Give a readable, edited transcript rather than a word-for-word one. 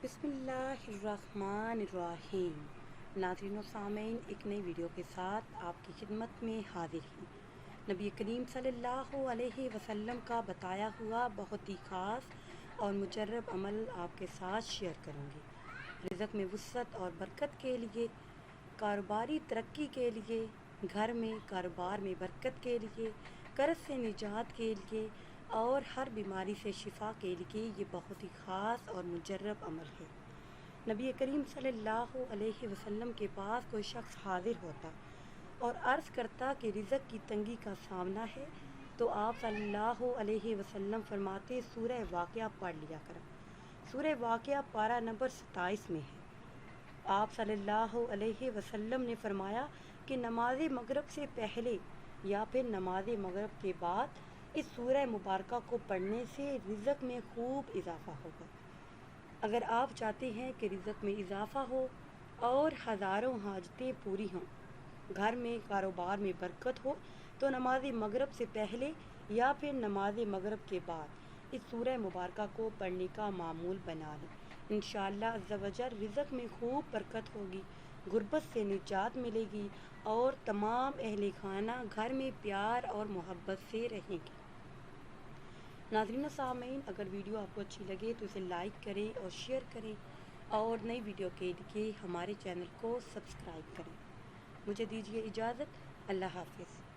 بسم اللہ الرحمن الرحیم۔ ناظرین و سامعین، ایک نئی ویڈیو کے ساتھ آپ کی خدمت میں حاضر ہیں۔ نبی کریم صلی اللہ علیہ وسلم کا بتایا ہوا بہت ہی خاص اور مجرب عمل آپ کے ساتھ شیئر کروں گی۔ رزق میں وسعت اور برکت کے لیے، کاروباری ترقی کے لیے، گھر میں کاروبار میں برکت کے لیے، قرض سے نجات کے لیے اور ہر بیماری سے شفا کے لیے یہ بہت ہی خاص اور مجرب عمل ہے۔ نبی کریم صلی اللہ علیہ وسلم کے پاس کوئی شخص حاضر ہوتا اور عرض کرتا کہ رزق کی تنگی کا سامنا ہے، تو آپ صلی اللہ علیہ وسلم فرماتے سورہ واقعہ پڑھ لیا کرو۔ سورہ واقعہ پارہ نمبر 27 میں ہے۔ آپ صلی اللہ علیہ وسلم نے فرمایا کہ نماز مغرب سے پہلے یا پھر نماز مغرب کے بعد اس سورہ مبارکہ کو پڑھنے سے رزق میں خوب اضافہ ہوگا۔ اگر آپ چاہتے ہیں کہ رزق میں اضافہ ہو اور ہزاروں حاجتیں پوری ہوں، گھر میں کاروبار میں برکت ہو، تو نماز مغرب سے پہلے یا پھر نماز مغرب کے بعد اس سورہ مبارکہ کو پڑھنے کا معمول بنا لیں۔ انشاءاللہ عز و جل رزق میں خوب برکت ہوگی، غربت سے نجات ملے گی اور تمام اہل خانہ گھر میں پیار اور محبت سے رہیں گے۔ ناظرین و سامعین، اگر ویڈیو آپ کو اچھی لگے تو اسے لائک کریں اور شیئر کریں اور نئی ویڈیو کے لیے ہمارے چینل کو سبسکرائب کریں۔ مجھے دیجیے اجازت۔ اللہ حافظ۔